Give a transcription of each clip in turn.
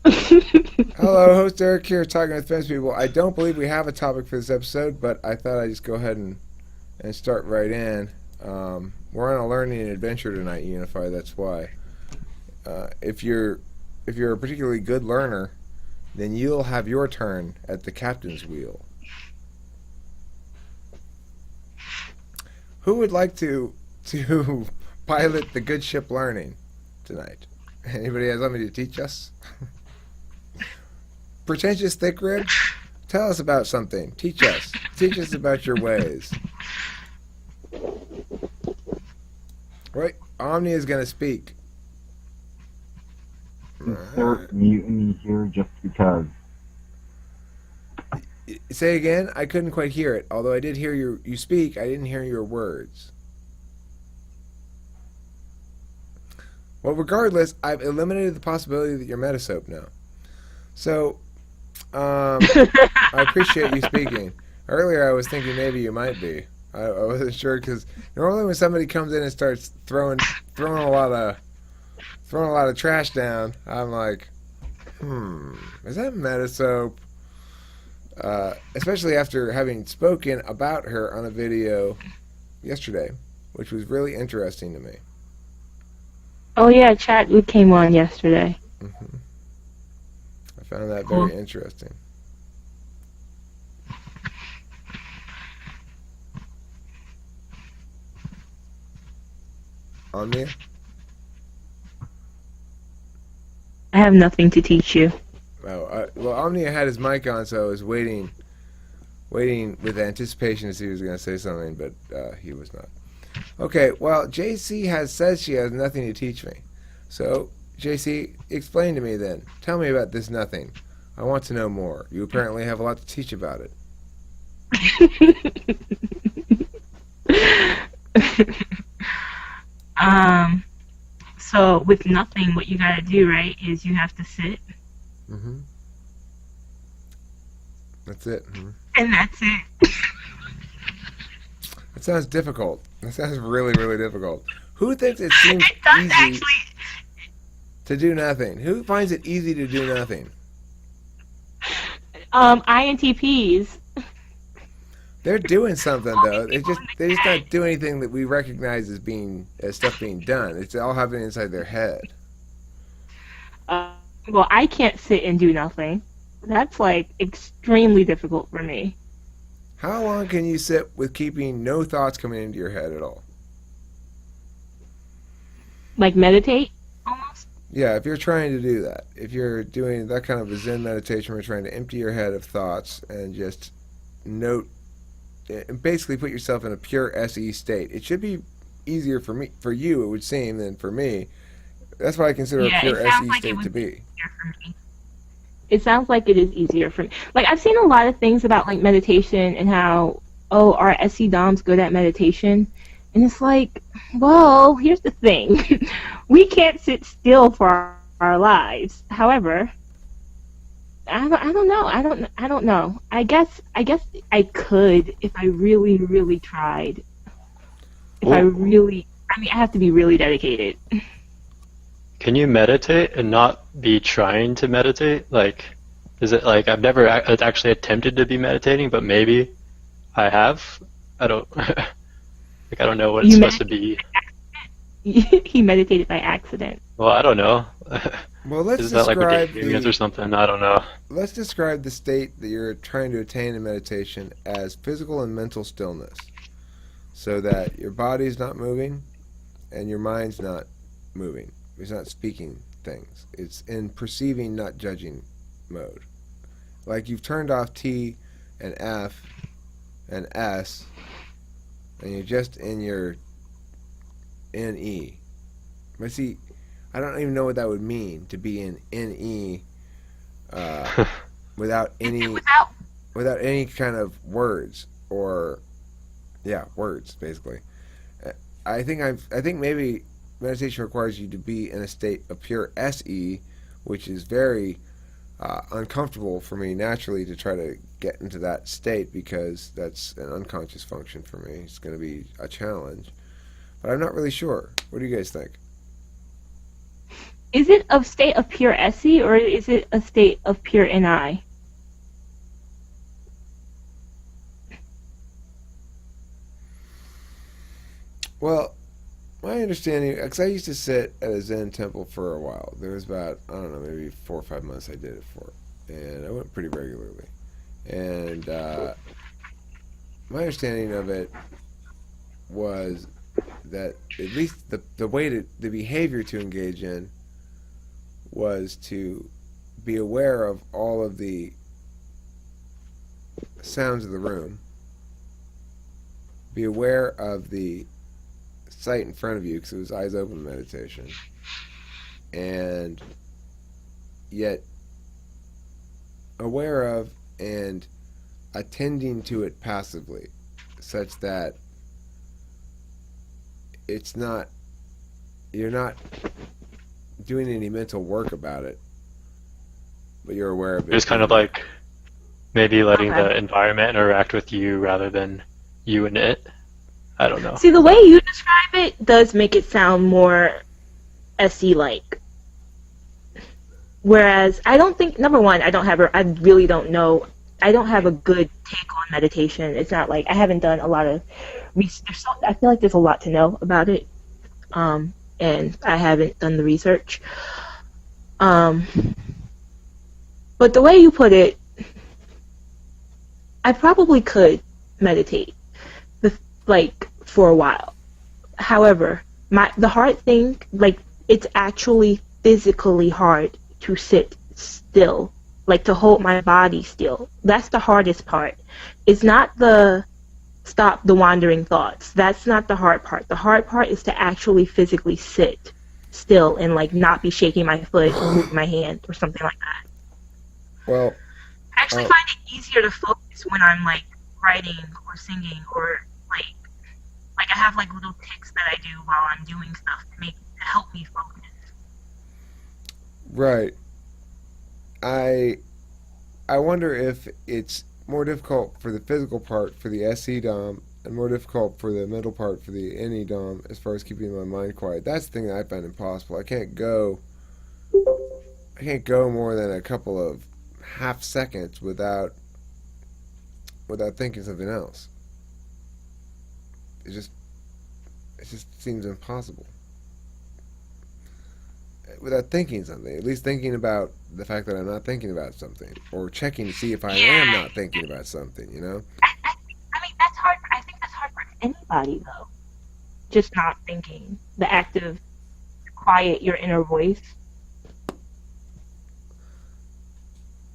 Hello, host Eric here, talking with Fence People. I don't believe we have a topic for this episode, but I thought I'd just go ahead and start right in. We're on a learning adventure tonight, Unify. That's why. If you're a particularly good learner, then you'll have your turn at the captain's wheel. Who would like to pilot the good ship learning tonight? Anybody has something to teach us? Pretentious thick rib? Tell us about something. Teach us. Teach us about your ways. Right? Omni is going to speak. Insert mutiny here just because. Say again? I couldn't quite hear it. Although I did hear you speak, I didn't hear your words. Well, regardless, I've eliminated the possibility that you're Metasoap now. So, I appreciate you speaking. Earlier, I was thinking maybe you might be. I wasn't sure because normally when somebody comes in and starts throwing a lot of trash down, I'm like, is that Metasoap? Especially after having spoken about her on a video yesterday, which was really interesting to me. Oh yeah, chat we came on yesterday. hmm I found that Cool. very interesting. Omnia? I have nothing to teach you. Oh, well, Omnia had his mic on, so I was waiting with anticipation to see if he was going to say something, but he was not. Okay, well, JC says she has nothing to teach me. So, JC, explain to me then. Tell me about this nothing. I want to know more. You apparently have a lot to teach about it. So with nothing, what you gotta do, right, is you have to sit, hmm That's it. and that's it. That sounds difficult. That sounds really, really difficult. Who thinks it seems It does easy actually. to do nothing? Who finds it easy to do nothing? INTPs. They're doing something though. People They in just the not do anything that we recognize as stuff being done. It's all happening inside their head. uh, well, I can't sit and do nothing. That's like extremely difficult for me. How long can you sit with keeping no thoughts coming into your head at all? Like meditate, almost. Yeah, if you're trying to do that, if you're doing that kind of a Zen meditation where you're trying to empty your head of thoughts and just note, and basically put yourself in a pure SE state, it should be easier for you, it would seem, than for me. That's what I consider a Yeah, pure it sounds SE like it state would to be be. easier for me. It sounds like it is easier for me. Like I've seen a lot of things about like meditation and how are SE DOMs good at meditation? And it's like, well, here's the thing. We can't sit still for our lives. However, I don't know. I don't know. I guess I could if I really really tried. If I Well, really I mean I have to be really dedicated. can you meditate and not be trying to meditate? Like, is it like I've never actually attempted to be meditating, but maybe I have? I don't like I don't know what it's You supposed to be. he meditated by accident. Well, I don't know. Well, let's Is that like what the describe alien is or something? I don't know. let's describe the state that you're trying to attain in meditation as physical and mental stillness, so that your body's not moving and your mind's not moving. It's not speaking things. It's in perceiving, not judging mode. Like you've turned off T and F and S, and you're just in your NE. But see, I don't even know what that would mean to be in NE without any Without without any kind of words or words basically. I think maybe meditation requires you to be in a state of pure SE, which is very uncomfortable for me naturally to try to get into that state because that's an unconscious function for me. It's going to be a challenge, but I'm not really sure. What do you guys think? Is it a state of pure SE or is it a state of pure NI? Well, my understanding, because I used to sit at a Zen temple for a while. There was about, I don't know, maybe 4 or 5 months I did it for. And I went pretty regularly. And my understanding of it was that at least the way the behavior to engage in was to be aware of all of the sounds of the room, be aware of the sight in front of you because it was eyes open meditation, and yet aware of and attending to it passively, such that it's not, you're not doing any mental work about it, but you're aware of it. Just kind of like maybe letting Okay. the environment interact with you rather than you and it. I don't know. See, the way you describe it does make it sound more SE-like. Whereas I don't think, number one, I really don't know, I don't have a good take on meditation. It's not like, I haven't done a lot of research. I feel like there's a lot to know about it. And I haven't done the research. But the way you put it, I probably could meditate, like, for a while. However, the hard thing, like, it's actually physically hard to sit still, like to hold my body still. That's the hardest part. It's not the stop the wandering thoughts. That's not the hard part. The hard part is to actually physically sit still and like not be shaking my foot or moving my hand or something like that. Well, I actually find it easier to focus when I'm like writing or singing or like I have like little tics that I do while I'm doing stuff to help me focus. right. I wonder if it's more difficult for the physical part for the SE Dom and more difficult for the mental part for the NE Dom as far as keeping my mind quiet. That's the thing that I find impossible. I can't go more than a couple of half seconds without thinking something else. It just seems impossible. Without thinking something, at least thinking about the fact that I'm not thinking about something, or checking to see if I am not thinking about something, you know? I mean, that's hard. I think that's hard for anybody, though. Just not thinking. The act of quiet your inner voice.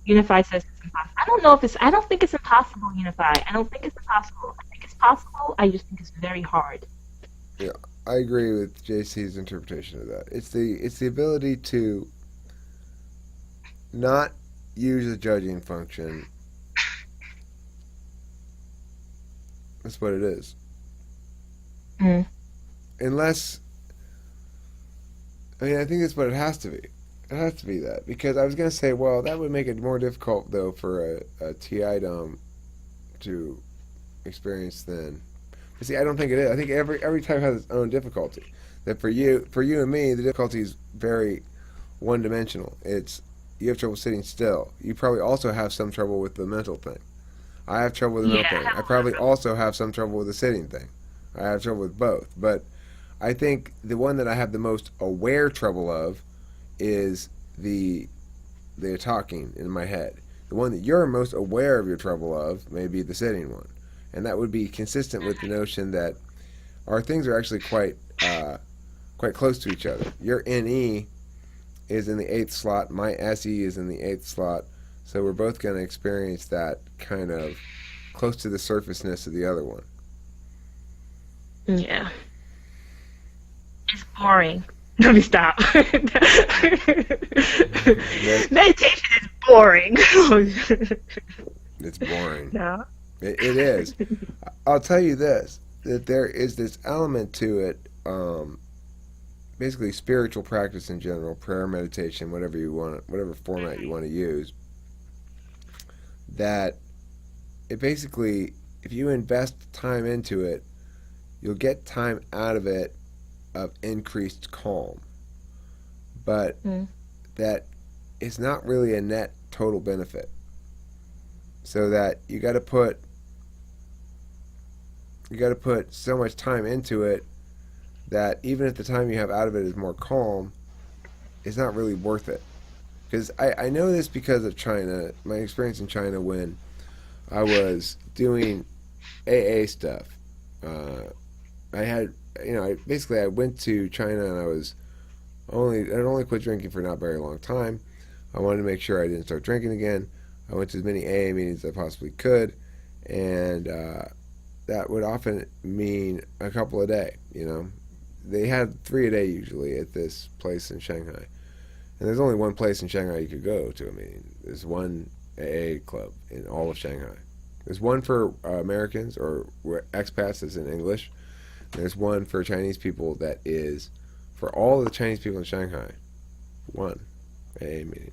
Unify says it's impossible. I don't know if it's. I don't think it's impossible, Unify. I don't think it's impossible. I think it's possible. I just think it's very hard. Yeah, I agree with JC's interpretation of that. It's the ability to not use a judging function. That's what it is. Mm. Unless, I mean, I think that's what it has to be. It has to be that, because I was going to say, well, that would make it more difficult though for a TI dom to experience then. But see, I don't think it is. I think every type has its own difficulty. That for you and me, the difficulty is very one-dimensional. It's you have trouble sitting still. You probably also have some trouble with the mental thing. I have trouble with the mental thing. I probably also have some trouble with the sitting thing. I have trouble with both. But I think the one that I have the most aware trouble of is the talking in my head. The one that you're most aware of your trouble of may be the sitting one. And that would be consistent with the notion that our things are actually quite close to each other. Your NE is in the 8th slot, my SE is in the 8th slot, so we're both going to experience that kind of close to the surfaceness of the other one. Yeah. It's boring. Let me stop. Meditation is boring. It's boring. No. It is. I'll tell you this, that there is this element to it, basically spiritual practice in general, prayer, meditation, whatever you want, whatever format you want to use, that it basically, if you invest time into it, you'll get time out of it of increased calm. but Mm. that it's not really a net total benefit. So that you got to put so much time into it that even if the time you have out of it is more calm, it's not really worth it. Because I know this because of China, my experience in China when I was doing AA stuff. I had, I went to China and I'd only quit drinking for not very long time. I wanted to make sure I didn't start drinking again. I went to as many AA meetings as I possibly could, and that would often mean a couple a day. They had 3 a day usually at this place in Shanghai, and there's only one place in Shanghai you could go to a meeting. There's one AA club in all of Shanghai. There's one for Americans or expats that's in English. There's one for Chinese people that is for all of the Chinese people in Shanghai. One AA meeting.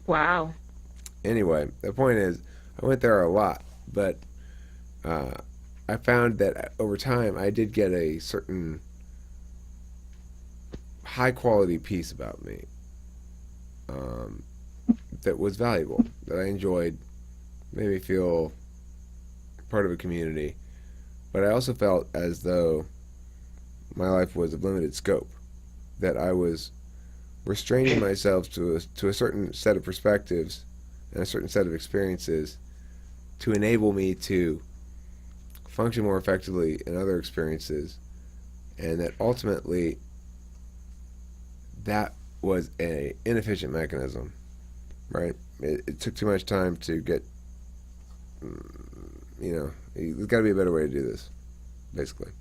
Wow. Anyway, the point is, I went there a lot, but I found that over time I did get a certain high quality piece about me that was valuable, that I enjoyed, made me feel part of a community. But I also felt as though my life was of limited scope, that I was restraining myself to a certain set of perspectives and a certain set of experiences to enable me to function more effectively in other experiences, and that ultimately that was a inefficient mechanism, right? It took too much time to get, there's got to be a better way to do this, basically.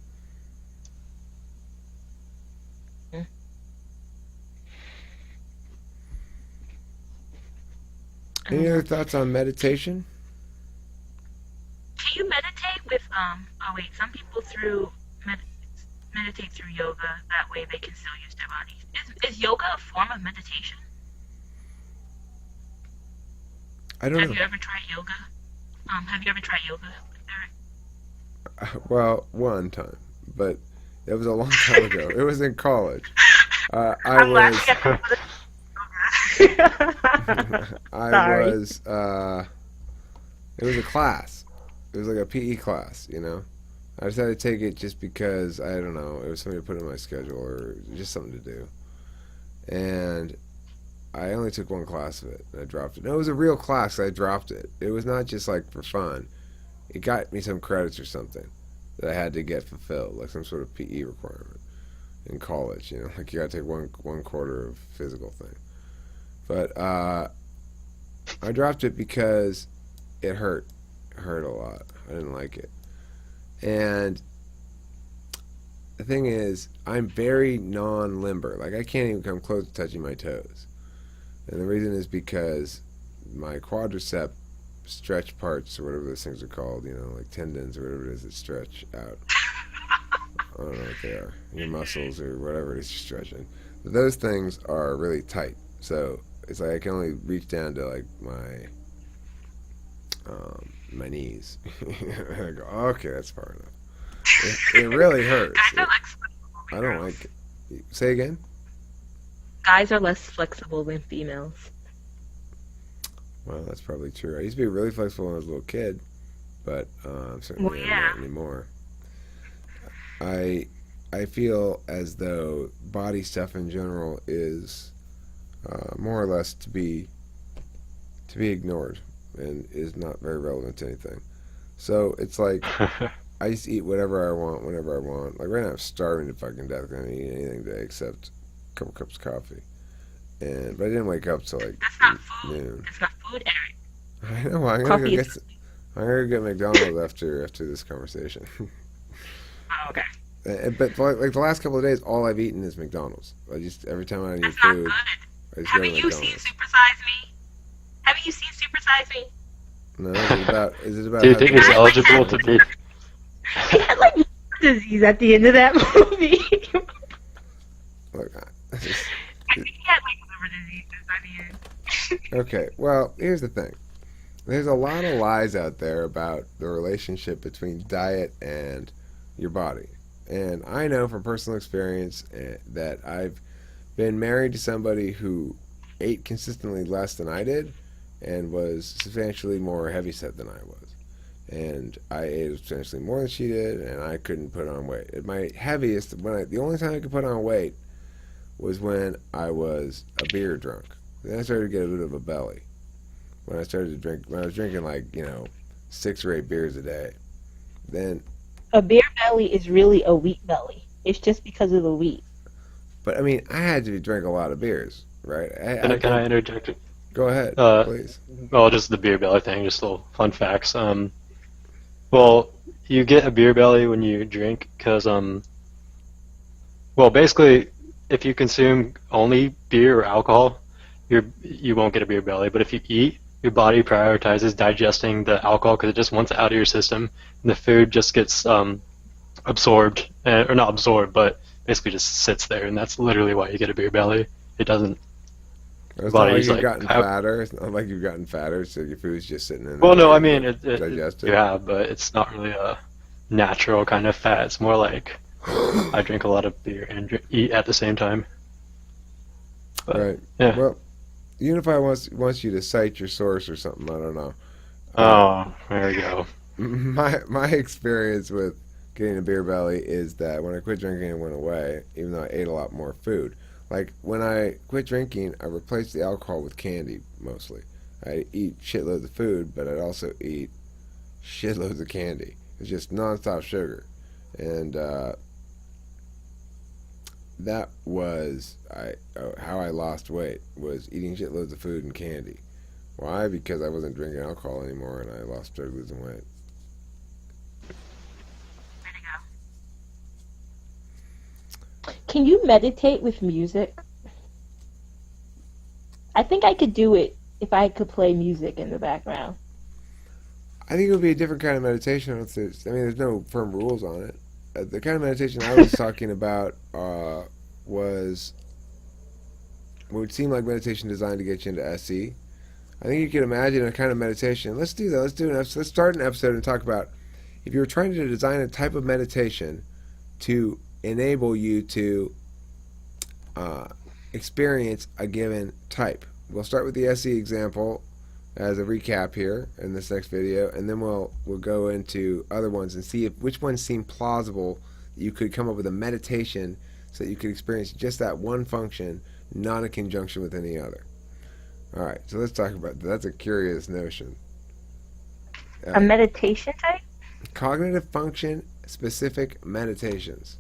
Any other thoughts on meditation? Can you meditate with some people meditate through yoga, that way they can still use their bodies. Is yoga a form of meditation? I don't know. Have you ever tried yoga? Have you ever tried yoga, Eric? Well, one time, but it was a long time ago. It was in college. I'm laughing at It was a class. It was like a PE class, I decided to take it just because, I don't know, it was something to put in my schedule or just something to do. And I only took one class of it, and I dropped it. No, it was a real class, I dropped it. It was not just like for fun. It got me some credits or something that I had to get fulfilled, like some sort of PE requirement in college, like you gotta take one quarter of physical thing. But I dropped it because it hurt. It hurt a lot. I didn't like it. And the thing is, I'm very non-limber. Like, I can't even come close to touching my toes. And the reason is because my quadricep stretch parts, or whatever those things are called, like tendons or whatever it is that stretch out. I don't know what they are. Your muscles or whatever it is you're stretching. But those things are really tight. So it's like I can only reach down to like my knees. I go, okay, that's far enough. It really hurts. I don't like it. Say again? Guys are less flexible than females. Well, that's probably true. I used to be really flexible when I was a little kid, but certainly I'm not anymore. I feel as though body stuff in general is more or less to be ignored and is not very relevant to anything. So it's like I used to eat whatever I want whenever I want. Like right now I'm starving to fucking death. I don't eat anything today except a couple cups of coffee. But I didn't wake up till like That's not food. noon. That's not food, Eric. I know. I'm gonna go get McDonald's after this conversation. Oh, okay. But like the last couple of days, all I've eaten is McDonald's. I just every time I need That's food, not I good. just go to Haven't you seen McDonald's. Super Size Me? Haven't you seen Super Size Me? No, is it about? Do you think it's eligible to be? He had like liver disease at the end of that movie. Look, I think he had like liver diseases by the end. okay, well, here's the thing. There's a lot of lies out there about the relationship between diet and your body. And I know from personal experience that I've been married to somebody who ate consistently less than I did and was substantially more heavyset than I was. And I ate substantially more than she did, and I couldn't put on weight. At my heaviest, the only time I could put on weight was when I was a beer drunk. Then I started to get a bit of a belly. When I started to drink, when I was drinking like, 6 or 8 beers a day. Then, A beer belly is really a wheat belly. It's just because of the wheat. but I mean, I had to drink a lot of beers, right? Can I interject? Go ahead, Uh, please. well, just the beer belly thing, just little fun facts. Well, you get a beer belly when you drink because, well, basically, if you consume only beer or alcohol, you won't get a beer belly. But if you eat, your body prioritizes digesting the alcohol because it just wants it out of your system, and the food just gets absorbed, or not absorbed, but basically just sits there, and that's literally why you get a beer belly. It doesn't. It's not like Body's you've like, gotten fatter. It's not like you've gotten fatter, so your food's just sitting in well, there no, I waiting mean to get it digested. yeah, but it's not really a natural kind of fat. It's more like I drink a lot of beer and eat at the same time. But, Right. yeah. Well, Unify wants you to cite your source or something. I don't know. Oh, there we go. My experience with getting a beer belly is that when I quit drinking, it went away, even though I ate a lot more food. Like when I quit drinking, I replaced the alcohol with candy mostly. I eat shitloads of food, but I'd also eat shitloads of candy. It's just nonstop sugar, and that was how I lost weight, was eating shitloads of food and candy. Why? Because I wasn't drinking alcohol anymore, and I started losing weight. Can you meditate with music? I think I could do it if I could play music in the background. I think it would be a different kind of meditation. There's no firm rules on it. The kind of meditation I was talking about was what would seem like meditation designed to get you into SE. I think you can imagine a kind of meditation. Let's do that. Let's start an episode and talk about if you were trying to design a type of meditation to enable you to experience a given type. We'll start with the SE example as a recap here in this next video, and then we'll go into other ones and see which ones seem plausible that you could come up with a meditation so that you could experience just that one function, not in conjunction with any other. All right, so let's talk about that. That's a curious notion. A meditation type? Cognitive function specific meditations.